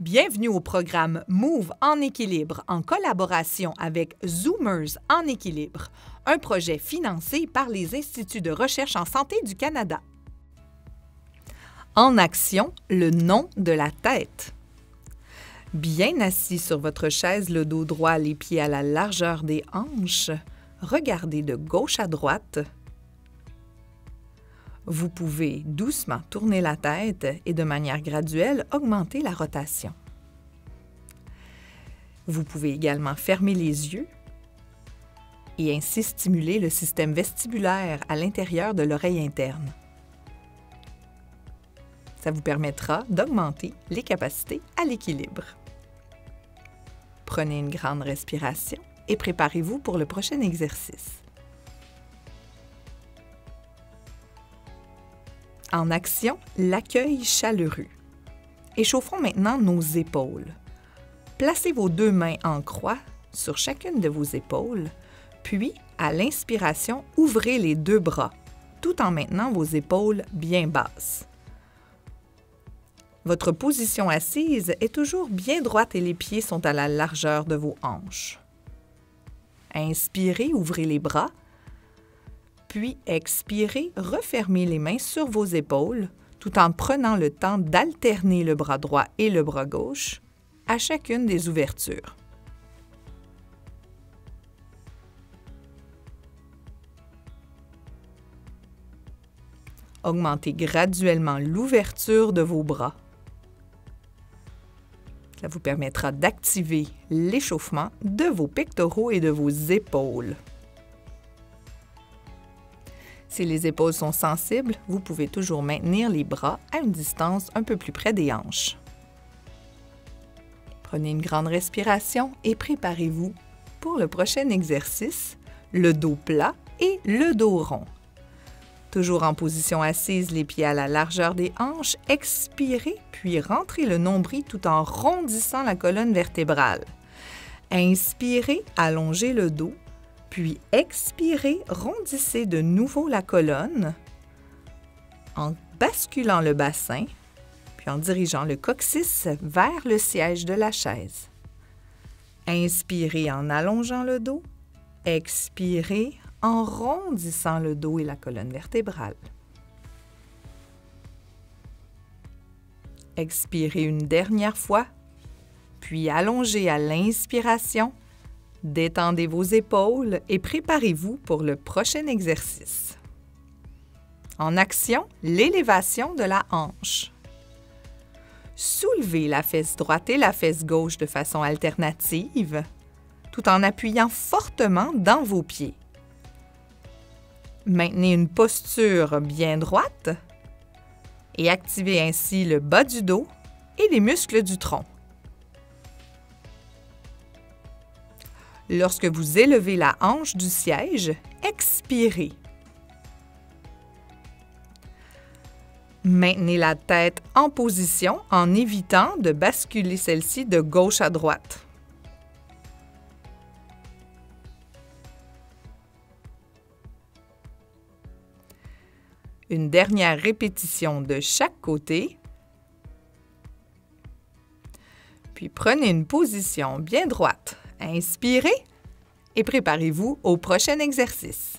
Bienvenue au programme Move en équilibre en collaboration avec Zoomers en équilibre, un projet financé par les Instituts de recherche en santé du Canada. En action, le nom de la tête. Bien assis sur votre chaise, le dos droit, les pieds à la largeur des hanches, regardez de gauche à droite. Vous pouvez doucement tourner la tête et de manière graduelle augmenter la rotation. Vous pouvez également fermer les yeux et ainsi stimuler le système vestibulaire à l'intérieur de l'oreille interne. Ça vous permettra d'augmenter les capacités à l'équilibre. Prenez une grande respiration et préparez-vous pour le prochain exercice. En action, l'accueil chaleureux. Échauffons maintenant nos épaules. Placez vos deux mains en croix sur chacune de vos épaules, puis, à l'inspiration, ouvrez les deux bras, tout en maintenant vos épaules bien basses. Votre position assise est toujours bien droite et les pieds sont à la largeur de vos hanches. Inspirez, ouvrez les bras. Puis expirez, refermez les mains sur vos épaules tout en prenant le temps d'alterner le bras droit et le bras gauche à chacune des ouvertures. Augmentez graduellement l'ouverture de vos bras. Ça vous permettra d'activer l'échauffement de vos pectoraux et de vos épaules. Si les épaules sont sensibles, vous pouvez toujours maintenir les bras à une distance un peu plus près des hanches. Prenez une grande respiration et préparez-vous pour le prochain exercice, le dos plat et le dos rond. Toujours en position assise, les pieds à la largeur des hanches, expirez puis rentrez le nombril tout en rondissant la colonne vertébrale. Inspirez, allongez le dos. Puis expirez, rondissez de nouveau la colonne en basculant le bassin, puis en dirigeant le coccyx vers le siège de la chaise. Inspirez en allongeant le dos, expirez en rondissant le dos et la colonne vertébrale. Expirez une dernière fois, puis allongez à l'inspiration. Détendez vos épaules et préparez-vous pour le prochain exercice. En action, l'élévation de la hanche. Soulevez la fesse droite et la fesse gauche de façon alternative, tout en appuyant fortement dans vos pieds. Maintenez une posture bien droite et activez ainsi le bas du dos et les muscles du tronc. Lorsque vous élevez la hanche du siège, expirez. Maintenez la tête en position en évitant de basculer celle-ci de gauche à droite. Une dernière répétition de chaque côté. Puis prenez une position bien droite. Inspirez et préparez-vous au prochain exercice.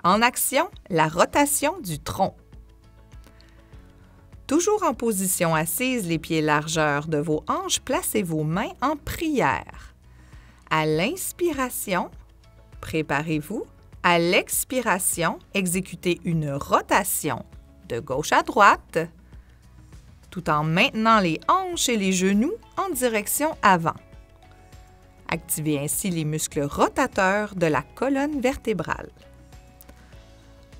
En action, la rotation du tronc. Toujours en position assise, les pieds largeur de vos hanches, placez vos mains en prière. À l'inspiration, préparez-vous. À l'expiration, exécutez une rotation de gauche à droite, tout en maintenant les hanches et les genoux en direction avant. Activez ainsi les muscles rotateurs de la colonne vertébrale.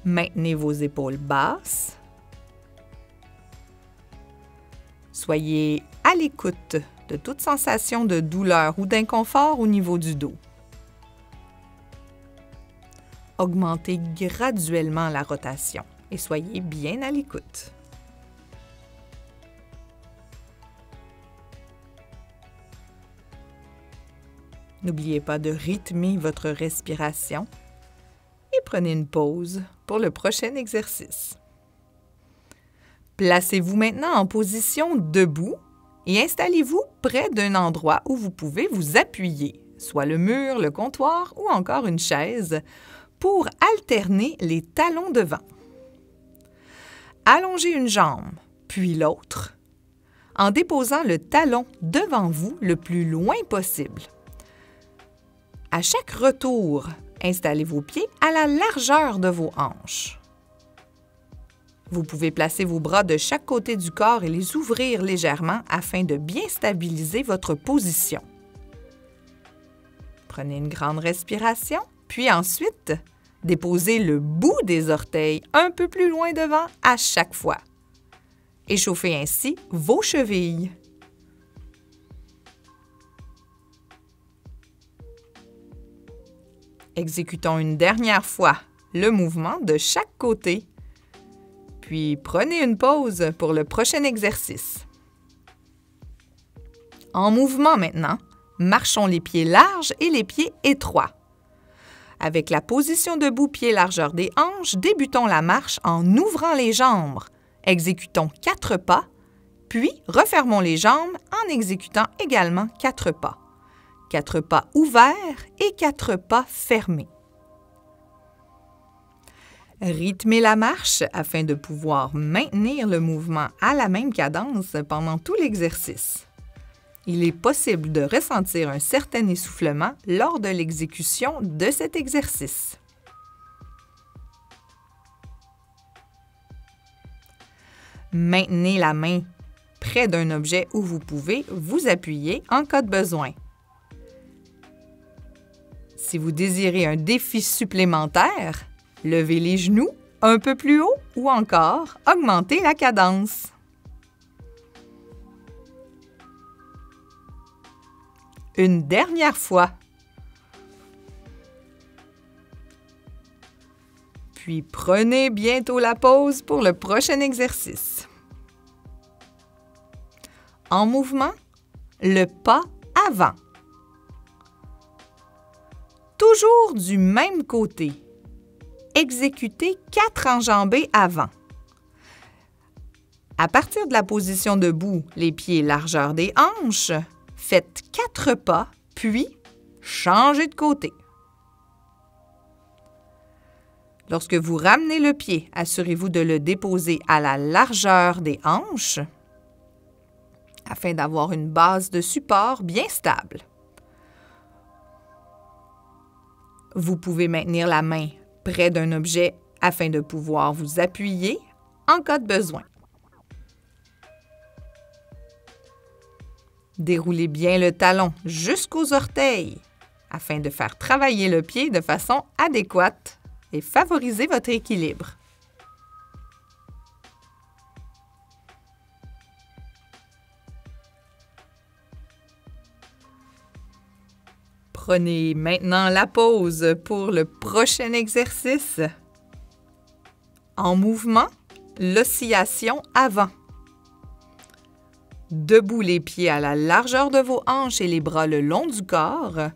Maintenez vos épaules basses. Soyez à l'écoute de toute sensation de douleur ou d'inconfort au niveau du dos. Augmentez graduellement la rotation et soyez bien à l'écoute. N'oubliez pas de rythmer votre respiration et prenez une pause pour le prochain exercice. Placez-vous maintenant en position debout et installez-vous près d'un endroit où vous pouvez vous appuyer, soit le mur, le comptoir ou encore une chaise, pour alterner les talons devant. Allongez une jambe, puis l'autre, en déposant le talon devant vous le plus loin possible. À chaque retour, installez vos pieds à la largeur de vos hanches. Vous pouvez placer vos bras de chaque côté du corps et les ouvrir légèrement afin de bien stabiliser votre position. Prenez une grande respiration, puis ensuite, déposez le bout des orteils un peu plus loin devant à chaque fois. Échauffez ainsi vos chevilles. Exécutons une dernière fois le mouvement de chaque côté. Puis prenez une pause pour le prochain exercice. En mouvement maintenant, marchons les pieds larges et les pieds étroits. Avec la position debout pieds largeur des hanches, débutons la marche en ouvrant les jambes. Exécutons 4 pas, puis refermons les jambes en exécutant également 4 pas. 4 pas ouverts et 4 pas fermés. Rythmez la marche afin de pouvoir maintenir le mouvement à la même cadence pendant tout l'exercice. Il est possible de ressentir un certain essoufflement lors de l'exécution de cet exercice. Maintenez la main près d'un objet où vous pouvez vous appuyer en cas de besoin. Si vous désirez un défi supplémentaire, levez les genoux un peu plus haut ou encore augmentez la cadence. Une dernière fois. Puis prenez bientôt la pause pour le prochain exercice. En mouvement, le pas avant. Toujours du même côté. Exécutez 4 enjambées avant. À partir de la position debout, les pieds largeur des hanches, faites 4 pas, puis changez de côté. Lorsque vous ramenez le pied, assurez-vous de le déposer à la largeur des hanches afin d'avoir une base de support bien stable. Vous pouvez maintenir la main près d'un objet afin de pouvoir vous appuyer en cas de besoin. Déroulez bien le talon jusqu'aux orteils afin de faire travailler le pied de façon adéquate et favoriser votre équilibre. Prenez maintenant la pause pour le prochain exercice. En mouvement, l'oscillation avant. Debout les pieds à la largeur de vos hanches et les bras le long du corps.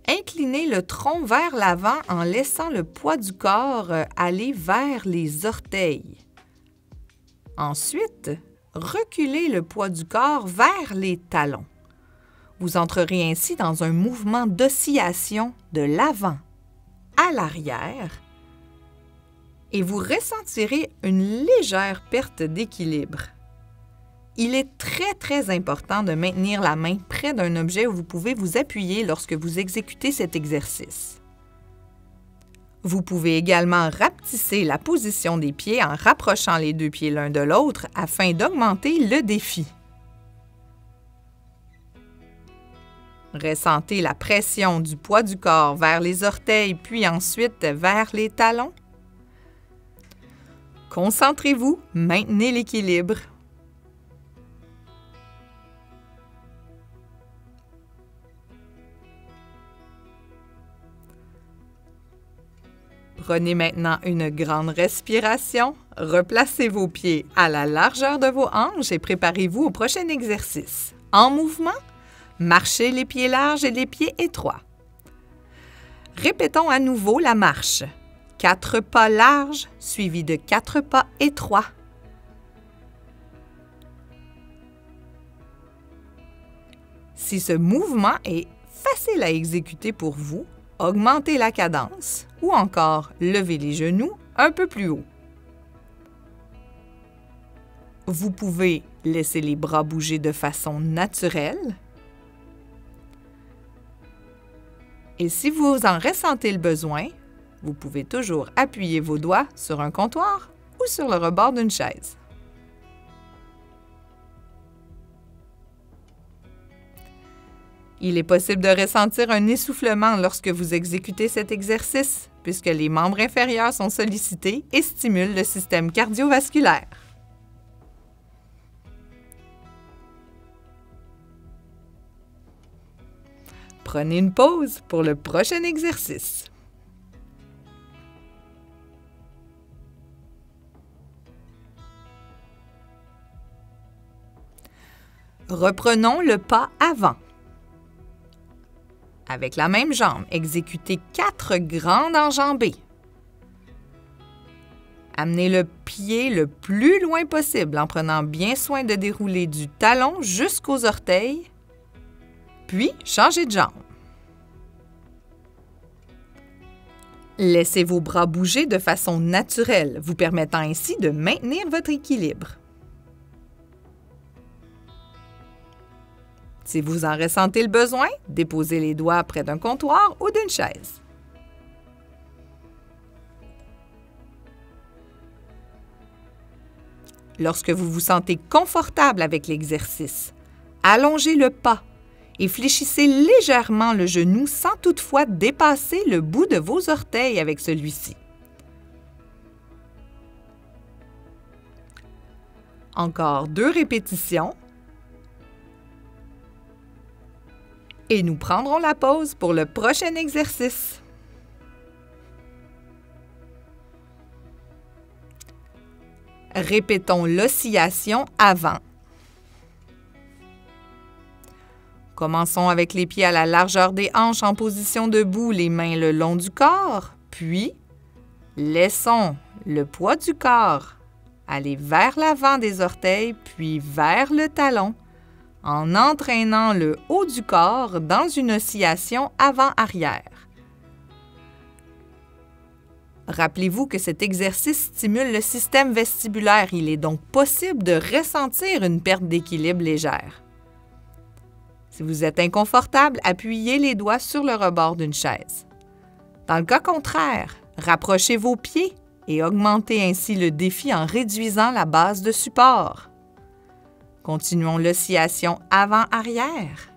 Inclinez le tronc vers l'avant en laissant le poids du corps aller vers les orteils. Ensuite, reculez le poids du corps vers les talons. Vous entrerez ainsi dans un mouvement d'oscillation de l'avant à l'arrière et vous ressentirez une légère perte d'équilibre. Il est très important de maintenir la main près d'un objet où vous pouvez vous appuyer lorsque vous exécutez cet exercice. Vous pouvez également rapetisser la position des pieds en rapprochant les 2 pieds l'un de l'autre afin d'augmenter le défi. Ressentez la pression du poids du corps vers les orteils puis ensuite vers les talons. Concentrez-vous, maintenez l'équilibre. Prenez maintenant une grande respiration, replacez vos pieds à la largeur de vos hanches et préparez-vous au prochain exercice. En mouvement, marchez les pieds larges et les pieds étroits. Répétons à nouveau la marche. 4 pas larges suivis de 4 pas étroits. Si ce mouvement est facile à exécuter pour vous, augmentez la cadence ou encore levez les genoux un peu plus haut. Vous pouvez laisser les bras bouger de façon naturelle. Et si vous en ressentez le besoin, vous pouvez toujours appuyer vos doigts sur un comptoir ou sur le rebord d'une chaise. Il est possible de ressentir un essoufflement lorsque vous exécutez cet exercice, puisque les membres inférieurs sont sollicités et stimulent le système cardiovasculaire. Prenez une pause pour le prochain exercice. Reprenons le pas avant. Avec la même jambe, exécutez 4 grandes enjambées. Amenez le pied le plus loin possible en prenant bien soin de dérouler du talon jusqu'aux orteils, puis changez de jambe. Laissez vos bras bouger de façon naturelle, vous permettant ainsi de maintenir votre équilibre. Si vous en ressentez le besoin, déposez les doigts près d'un comptoir ou d'une chaise. Lorsque vous vous sentez confortable avec l'exercice, allongez le pas et fléchissez légèrement le genou sans toutefois dépasser le bout de vos orteils avec celui-ci. Encore 2 répétitions. Et nous prendrons la pause pour le prochain exercice. Répétons l'oscillation avant. Commençons avec les pieds à la largeur des hanches en position debout, les mains le long du corps, puis laissons le poids du corps aller vers l'avant des orteils, puis vers le talon, en entraînant le haut du corps dans une oscillation avant-arrière. Rappelez-vous que cet exercice stimule le système vestibulaire. Il est donc possible de ressentir une perte d'équilibre légère. Si vous êtes inconfortable, appuyez les doigts sur le rebord d'une chaise. Dans le cas contraire, rapprochez vos pieds et augmentez ainsi le défi en réduisant la base de support. Continuons l'oscillation avant-arrière.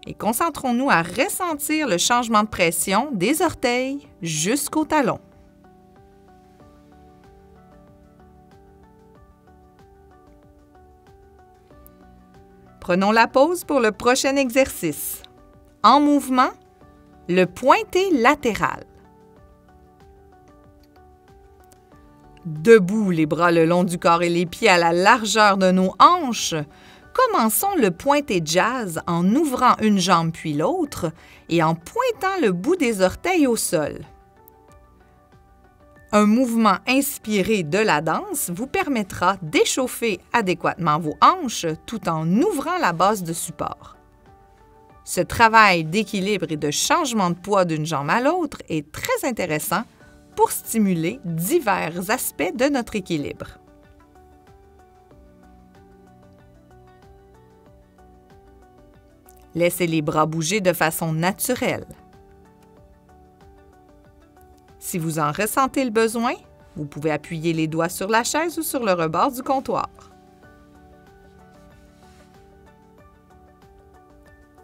Et concentrons-nous à ressentir le changement de pression des orteils jusqu'au talon. Prenons la pause pour le prochain exercice. En mouvement, le pointé latéral. Debout, les bras le long du corps et les pieds à la largeur de nos hanches, commençons le pointé jazz en ouvrant une jambe puis l'autre et en pointant le bout des orteils au sol. Un mouvement inspiré de la danse vous permettra d'échauffer adéquatement vos hanches tout en ouvrant la base de support. Ce travail d'équilibre et de changement de poids d'une jambe à l'autre est très intéressant pour stimuler divers aspects de notre équilibre. Laissez les bras bouger de façon naturelle. Si vous en ressentez le besoin, vous pouvez appuyer les doigts sur la chaise ou sur le rebord du comptoir.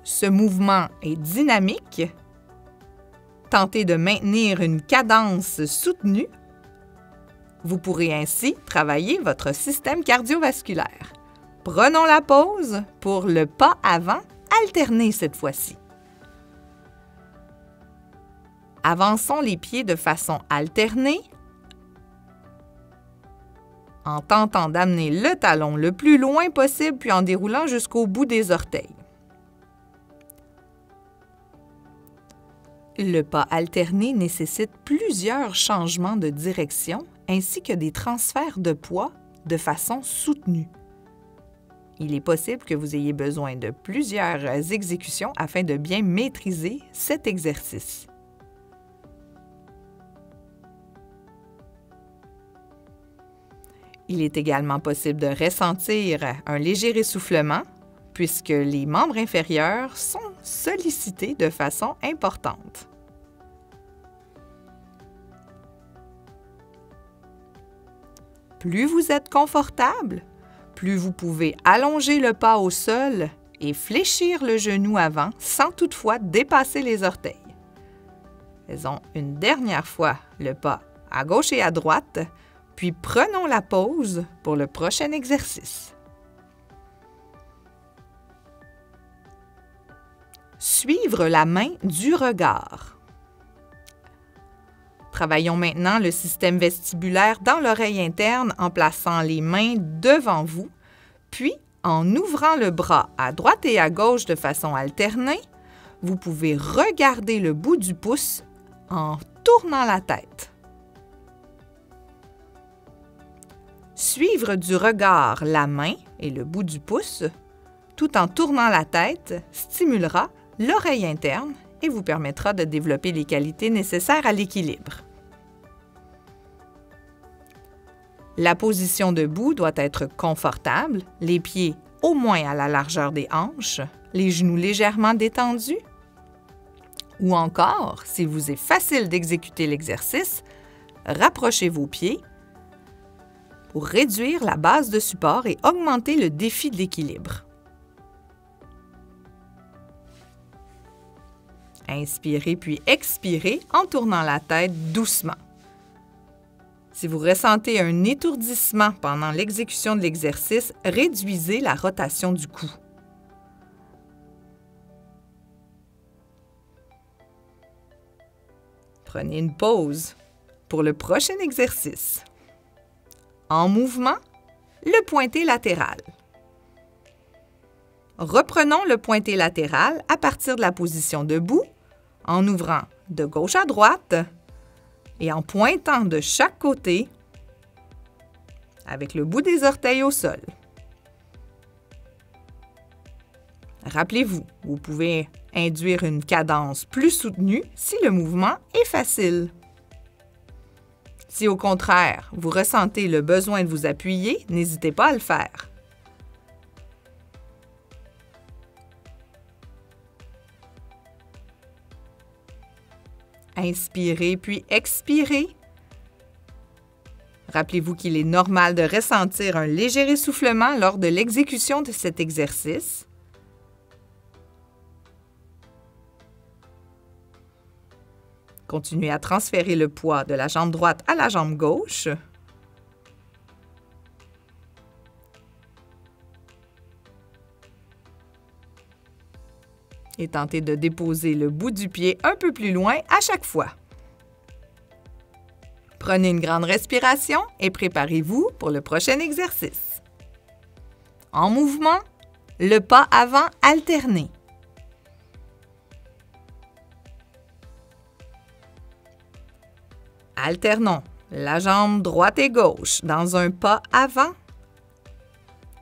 Ce mouvement est dynamique. Tentez de maintenir une cadence soutenue. Vous pourrez ainsi travailler votre système cardiovasculaire. Prenons la pause pour le pas avant alterné cette fois-ci. Avançons les pieds de façon alternée en tentant d'amener le talon le plus loin possible puis en déroulant jusqu'au bout des orteils. Le pas alterné nécessite plusieurs changements de direction ainsi que des transferts de poids de façon soutenue. Il est possible que vous ayez besoin de plusieurs exécutions afin de bien maîtriser cet exercice. Il est également possible de ressentir un léger essoufflement puisque les membres inférieurs sont sollicités de façon importante. Plus vous êtes confortable, plus vous pouvez allonger le pas au sol et fléchir le genou avant sans toutefois dépasser les orteils. Faisons une dernière fois le pas à gauche et à droite, puis prenons la pause pour le prochain exercice. Suivre la main du regard. Travaillons maintenant le système vestibulaire dans l'oreille interne en plaçant les mains devant vous, puis en ouvrant le bras à droite et à gauche de façon alternée, vous pouvez regarder le bout du pouce en tournant la tête. Suivre du regard la main et le bout du pouce, tout en tournant la tête, stimulera l'oreille interne et vous permettra de développer les qualités nécessaires à l'équilibre. La position debout doit être confortable, les pieds au moins à la largeur des hanches, les genoux légèrement détendus. Ou encore, s'il vous est facile d'exécuter l'exercice, rapprochez vos pieds pour réduire la base de support et augmenter le défi de l'équilibre. Inspirez puis expirez en tournant la tête doucement. Si vous ressentez un étourdissement pendant l'exécution de l'exercice, réduisez la rotation du cou. Prenez une pause pour le prochain exercice. En mouvement, le pointé latéral. Reprenons le pointé latéral à partir de la position debout, en ouvrant de gauche à droite et en pointant de chaque côté avec le bout des orteils au sol. Rappelez-vous, vous pouvez induire une cadence plus soutenue si le mouvement est facile. Si au contraire, vous ressentez le besoin de vous appuyer, n'hésitez pas à le faire. Inspirez puis expirez. Rappelez-vous qu'il est normal de ressentir un léger essoufflement lors de l'exécution de cet exercice. Continuez à transférer le poids de la jambe droite à la jambe gauche. Et tentez de déposer le bout du pied un peu plus loin à chaque fois. Prenez une grande respiration et préparez-vous pour le prochain exercice. En mouvement, le pas avant alterné. Alternons la jambe droite et gauche dans un pas avant,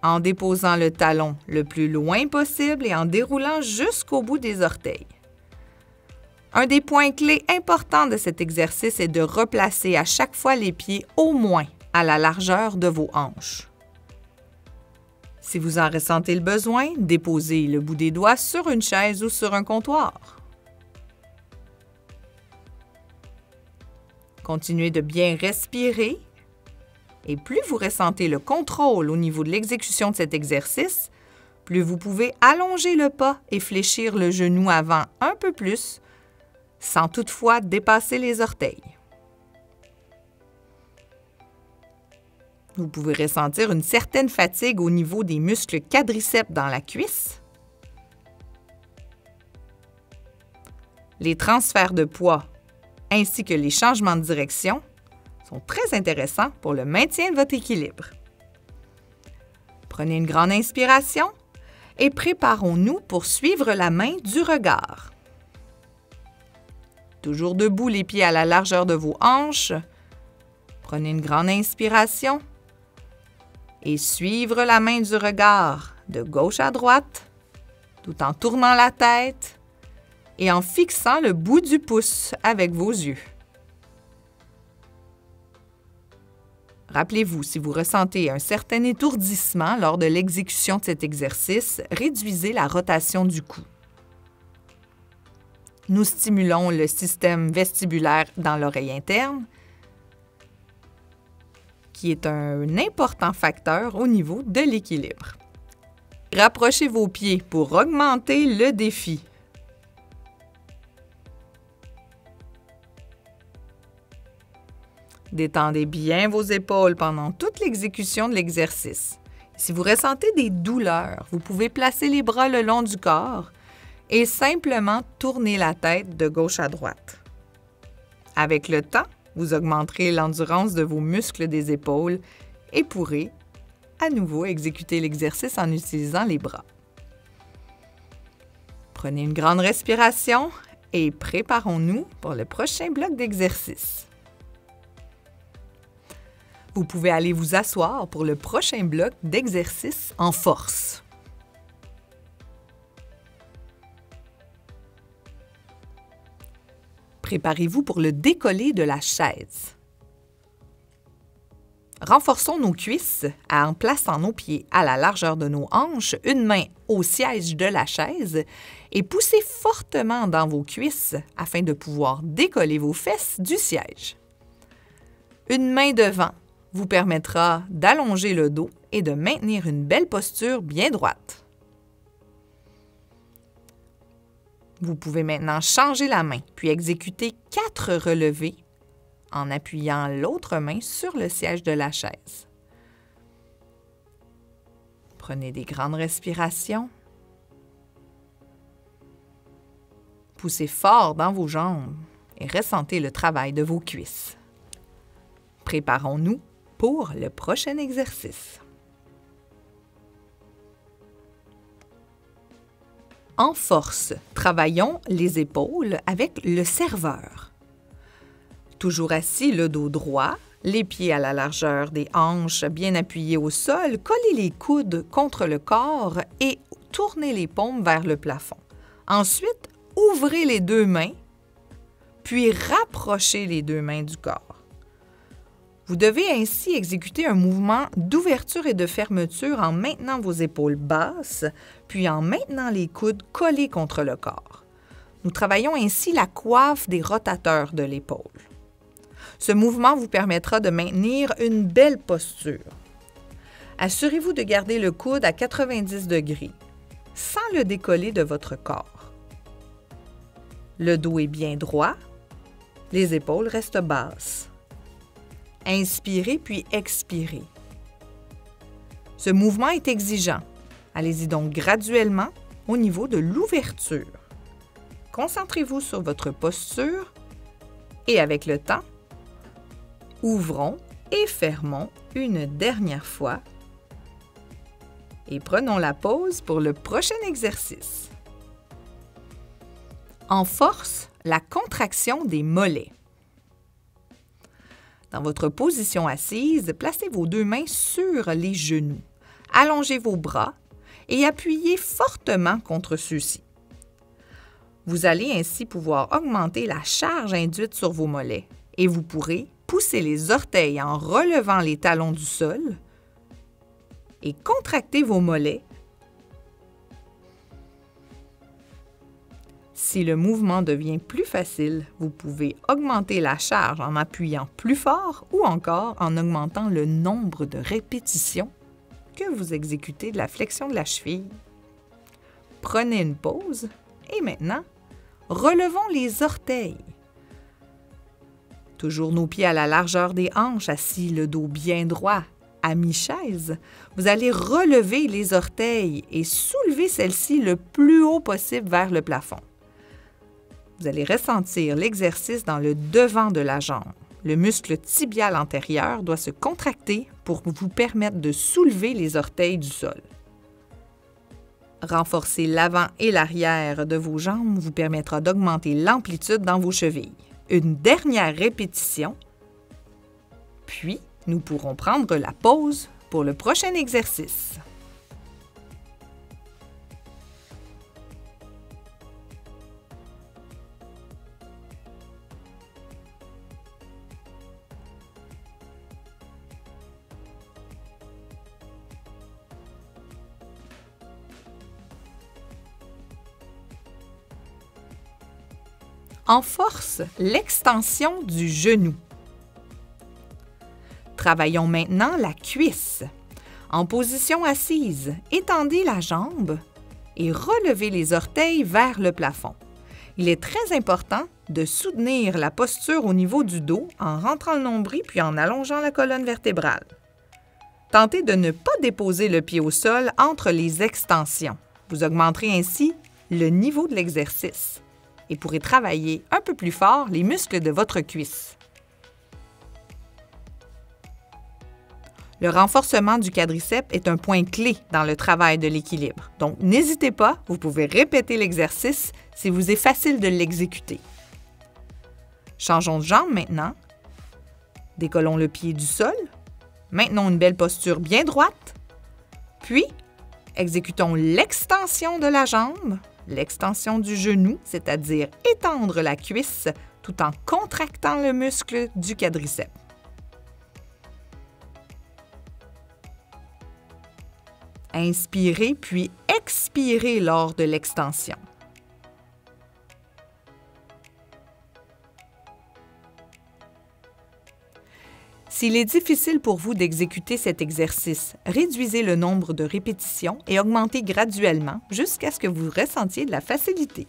en déposant le talon le plus loin possible et en déroulant jusqu'au bout des orteils. Un des points clés importants de cet exercice est de replacer à chaque fois les pieds au moins à la largeur de vos hanches. Si vous en ressentez le besoin, déposez le bout des doigts sur une chaise ou sur un comptoir. Continuez de bien respirer et plus vous ressentez le contrôle au niveau de l'exécution de cet exercice, plus vous pouvez allonger le pas et fléchir le genou avant un peu plus, sans toutefois dépasser les orteils. Vous pouvez ressentir une certaine fatigue au niveau des muscles quadriceps dans la cuisse. Les transferts de poids ainsi que les changements de direction sont très intéressants pour le maintien de votre équilibre. Prenez une grande inspiration et préparons-nous pour suivre la main du regard. Toujours debout, les pieds à la largeur de vos hanches. Prenez une grande inspiration et suivre la main du regard de gauche à droite, tout en tournant la tête et en fixant le bout du pouce avec vos yeux. Rappelez-vous, si vous ressentez un certain étourdissement lors de l'exécution de cet exercice, réduisez la rotation du cou. Nous stimulons le système vestibulaire dans l'oreille interne, qui est un important facteur au niveau de l'équilibre. Rapprochez vos pieds pour augmenter le défi. Détendez bien vos épaules pendant toute l'exécution de l'exercice. Si vous ressentez des douleurs, vous pouvez placer les bras le long du corps et simplement tourner la tête de gauche à droite. Avec le temps, vous augmenterez l'endurance de vos muscles des épaules et pourrez à nouveau exécuter l'exercice en utilisant les bras. Prenez une grande respiration et préparons-nous pour le prochain bloc d'exercice. Vous pouvez aller vous asseoir pour le prochain bloc d'exercice en force. Préparez-vous pour le décollé de la chaise. Renforçons nos cuisses en plaçant nos pieds à la largeur de nos hanches, une main au siège de la chaise et poussez fortement dans vos cuisses afin de pouvoir décoller vos fesses du siège. Une main devant vous permettra d'allonger le dos et de maintenir une belle posture bien droite. Vous pouvez maintenant changer la main, puis exécuter 4 relevés en appuyant l'autre main sur le siège de la chaise. Prenez des grandes respirations. Poussez fort dans vos jambes et ressentez le travail de vos cuisses. Préparons-nous pour le prochain exercice. En force, travaillons les épaules avec le serveur. Toujours assis, le dos droit, les pieds à la largeur des hanches bien appuyés au sol, collez les coudes contre le corps et tournez les paumes vers le plafond. Ensuite, ouvrez les 2 mains, puis rapprochez les 2 mains du corps. Vous devez ainsi exécuter un mouvement d'ouverture et de fermeture en maintenant vos épaules basses, puis en maintenant les coudes collés contre le corps. Nous travaillons ainsi la coiffe des rotateurs de l'épaule. Ce mouvement vous permettra de maintenir une belle posture. Assurez-vous de garder le coude à 90 degrés, sans le décoller de votre corps. Le dos est bien droit, les épaules restent basses. Inspirez puis expirez. Ce mouvement est exigeant. Allez-y donc graduellement au niveau de l'ouverture. Concentrez-vous sur votre posture et avec le temps, ouvrons et fermons une dernière fois et prenons la pause pour le prochain exercice. En force, la contraction des mollets. Dans votre position assise, placez vos 2 mains sur les genoux. Allongez vos bras et appuyez fortement contre ceux-ci. Vous allez ainsi pouvoir augmenter la charge induite sur vos mollets et vous pourrez pousser les orteils en relevant les talons du sol et contracter vos mollets. Si le mouvement devient plus facile, vous pouvez augmenter la charge en appuyant plus fort ou encore en augmentant le nombre de répétitions que vous exécutez de la flexion de la cheville. Prenez une pause et maintenant, relevons les orteils. Toujours nos pieds à la largeur des hanches, assis le dos bien droit, à mi-chaise, vous allez relever les orteils et soulever celles-ci le plus haut possible vers le plafond. Vous allez ressentir l'exercice dans le devant de la jambe. Le muscle tibial antérieur doit se contracter pour vous permettre de soulever les orteils du sol. Renforcer l'avant et l'arrière de vos jambes vous permettra d'augmenter l'amplitude dans vos chevilles. Une dernière répétition, puis nous pourrons prendre la pause pour le prochain exercice. En force, l'extension du genou. Travaillons maintenant la cuisse. En position assise, étendez la jambe et relevez les orteils vers le plafond. Il est très important de soutenir la posture au niveau du dos en rentrant le nombril puis en allongeant la colonne vertébrale. Tentez de ne pas déposer le pied au sol entre les extensions. Vous augmenterez ainsi le niveau de l'exercice et pourrez travailler un peu plus fort les muscles de votre cuisse. Le renforcement du quadriceps est un point clé dans le travail de l'équilibre. Donc, n'hésitez pas, vous pouvez répéter l'exercice s'il vous est facile de l'exécuter. Changeons de jambe maintenant. Décollons le pied du sol. Maintenons une belle posture bien droite. Puis, exécutons l'extension de la jambe, l'extension du genou, c'est-à-dire étendre la cuisse tout en contractant le muscle du quadriceps. Inspirez puis expirez lors de l'extension. S'il est difficile pour vous d'exécuter cet exercice, réduisez le nombre de répétitions et augmentez graduellement jusqu'à ce que vous ressentiez de la facilité.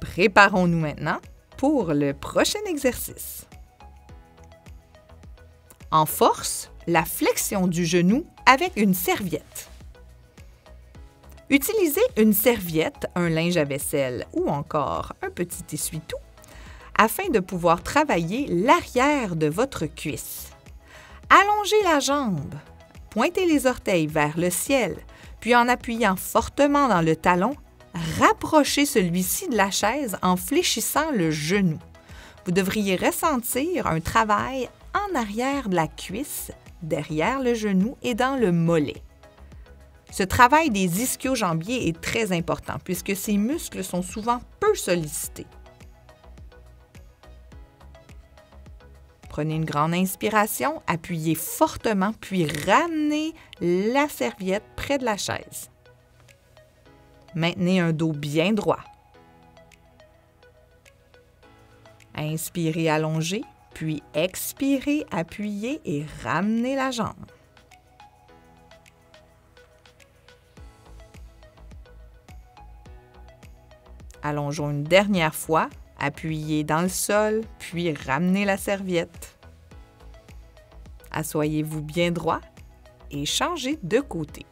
Préparons-nous maintenant pour le prochain exercice. En force, la flexion du genou avec une serviette. Utilisez une serviette, un linge à vaisselle ou encore un petit essuie-tout afin de pouvoir travailler l'arrière de votre cuisse. Allongez la jambe, pointez les orteils vers le ciel, puis en appuyant fortement dans le talon, rapprochez celui-ci de la chaise en fléchissant le genou. Vous devriez ressentir un travail en arrière de la cuisse, derrière le genou et dans le mollet. Ce travail des ischio-jambiers est très important puisque ces muscles sont souvent peu sollicités. Prenez une grande inspiration, appuyez fortement puis ramenez la serviette près de la chaise. Maintenez un dos bien droit. Inspirez, allongez, puis expirez, appuyez et ramenez la jambe. Allongeons une dernière fois, appuyez dans le sol, puis ramenez la serviette. Assoyez-vous bien droit et changez de côté.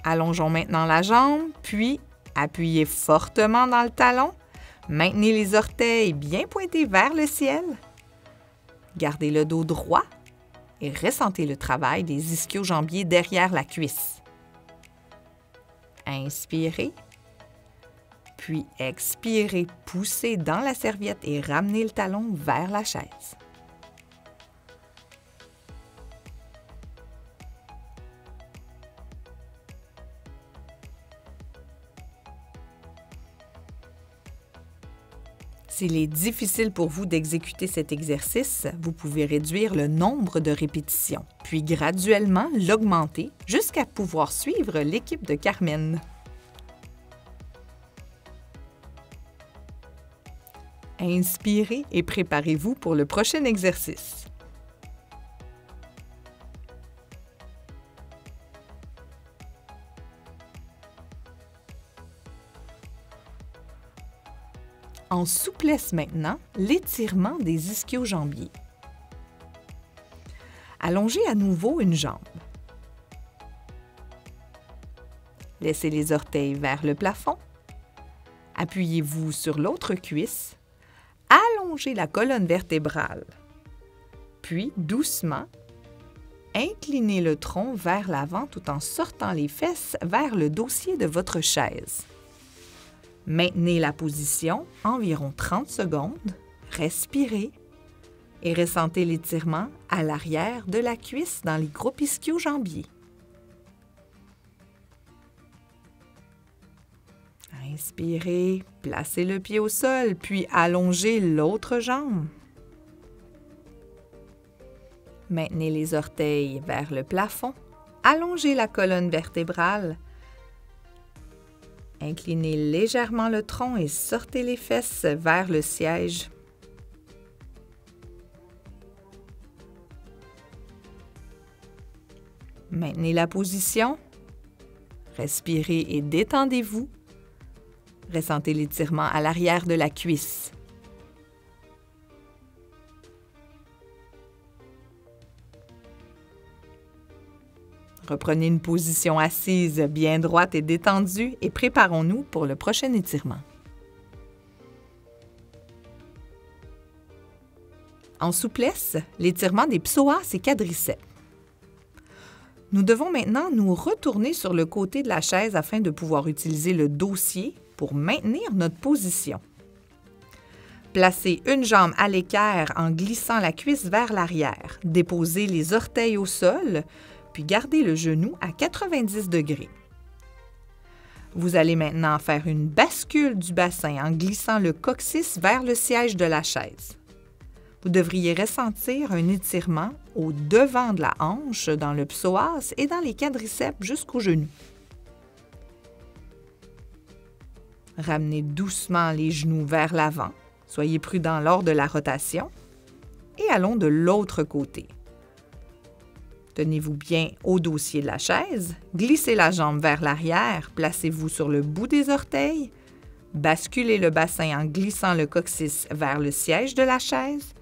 Allongeons maintenant la jambe, puis appuyez fortement dans le talon. Maintenez les orteils bien pointés vers le ciel. Gardez le dos droit et ressentez le travail des ischio-jambiers derrière la cuisse. Inspirez, puis expirez, poussez dans la serviette et ramenez le talon vers la chaise. S'il est difficile pour vous d'exécuter cet exercice, vous pouvez réduire le nombre de répétitions, puis graduellement l'augmenter jusqu'à pouvoir suivre l'équipe de Carmen. Inspirez et préparez-vous pour le prochain exercice. En souplesse maintenant, l'étirement des ischio-jambiers. Allongez à nouveau une jambe. Laissez les orteils vers le plafond. Appuyez-vous sur l'autre cuisse. Allongez la colonne vertébrale. Puis, doucement, inclinez le tronc vers l'avant tout en sortant les fesses vers le dossier de votre chaise. Maintenez la position environ 30 secondes, respirez et ressentez l'étirement à l'arrière de la cuisse dans les groupes ischio-jambiers. Inspirez, placez le pied au sol, puis allongez l'autre jambe. Maintenez les orteils vers le plafond, allongez la colonne vertébrale, inclinez légèrement le tronc et sortez les fesses vers le siège. Maintenez la position, respirez et détendez-vous. Ressentez l'étirement à l'arrière de la cuisse. Reprenez une position assise bien droite et détendue et préparons-nous pour le prochain étirement. En souplesse, l'étirement des psoas et quadriceps. Nous devons maintenant nous retourner sur le côté de la chaise afin de pouvoir utiliser le dossier pour maintenir notre position. Placez une jambe à l'équerre en glissant la cuisse vers l'arrière. Déposez les orteils au sol, puis gardez le genou à 90 degrés. Vous allez maintenant faire une bascule du bassin en glissant le coccyx vers le siège de la chaise. Vous devriez ressentir un étirement au devant de la hanche, dans le psoas et dans les quadriceps jusqu'au genou. Ramenez doucement les genoux vers l'avant. Soyez prudent lors de la rotation. Et allons de l'autre côté. Tenez-vous bien au dossier de la chaise. Glissez la jambe vers l'arrière. Placez-vous sur le bout des orteils. Basculez le bassin en glissant le coccyx vers le siège de la chaise.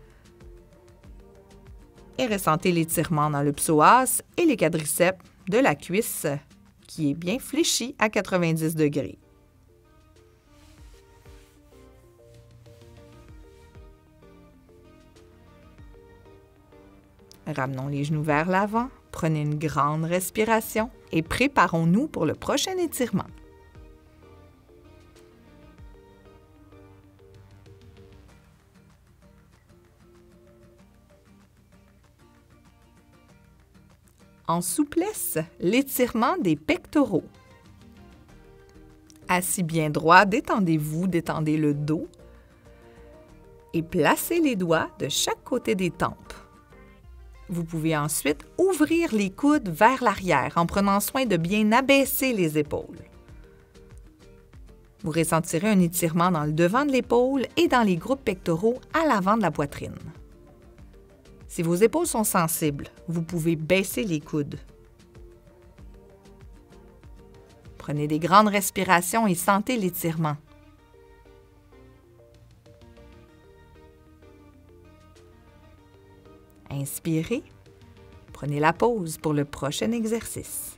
Et ressentez l'étirement dans le psoas et les quadriceps de la cuisse qui est bien fléchie à 90 degrés. Ramenons les genoux vers l'avant, prenez une grande respiration et préparons-nous pour le prochain étirement. En souplesse, l'étirement des pectoraux. Assis bien droit, détendez-vous, détendez le dos et placez les doigts de chaque côté des tempes. Vous pouvez ensuite ouvrir les coudes vers l'arrière en prenant soin de bien abaisser les épaules. Vous ressentirez un étirement dans le devant de l'épaule et dans les groupes pectoraux à l'avant de la poitrine. Si vos épaules sont sensibles, vous pouvez baisser les coudes. Prenez des grandes respirations et sentez l'étirement. Inspirez. Prenez la pause pour le prochain exercice.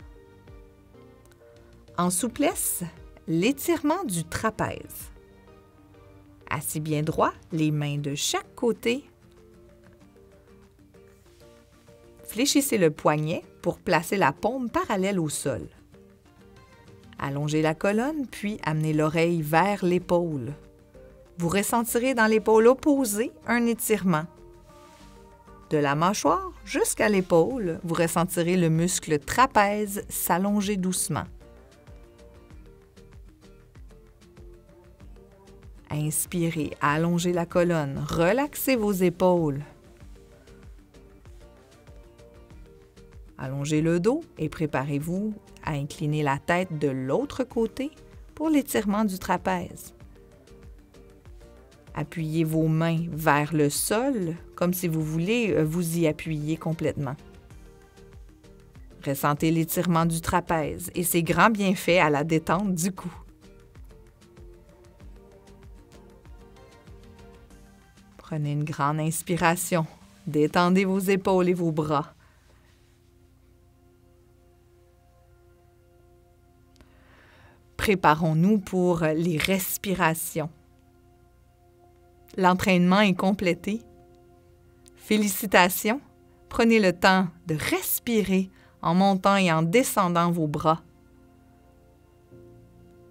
En souplesse, l'étirement du trapèze. Assis bien droit, les mains de chaque côté. Fléchissez le poignet pour placer la paume parallèle au sol. Allongez la colonne, puis amenez l'oreille vers l'épaule. Vous ressentirez dans l'épaule opposée un étirement. De la mâchoire jusqu'à l'épaule, vous ressentirez le muscle trapèze s'allonger doucement. Inspirez, allongez la colonne, relaxez vos épaules. Allongez le dos et préparez-vous à incliner la tête de l'autre côté pour l'étirement du trapèze. Appuyez vos mains vers le sol comme si vous voulez vous y appuyer complètement. Ressentez l'étirement du trapèze et ses grands bienfaits à la détente du cou. Prenez une grande inspiration. Détendez vos épaules et vos bras. Préparons-nous pour les respirations. L'entraînement est complété. Félicitations! Prenez le temps de respirer en montant et en descendant vos bras.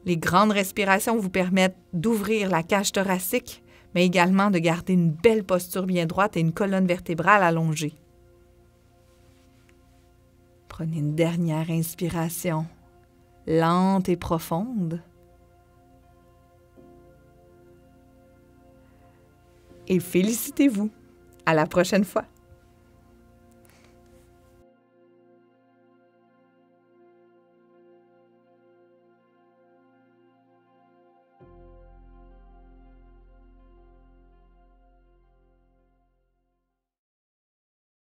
Les grandes respirations vous permettent d'ouvrir la cage thoracique, mais également de garder une belle posture bien droite et une colonne vertébrale allongée. Prenez une dernière inspiration, lente et profonde. et félicitez-vous. À la prochaine fois!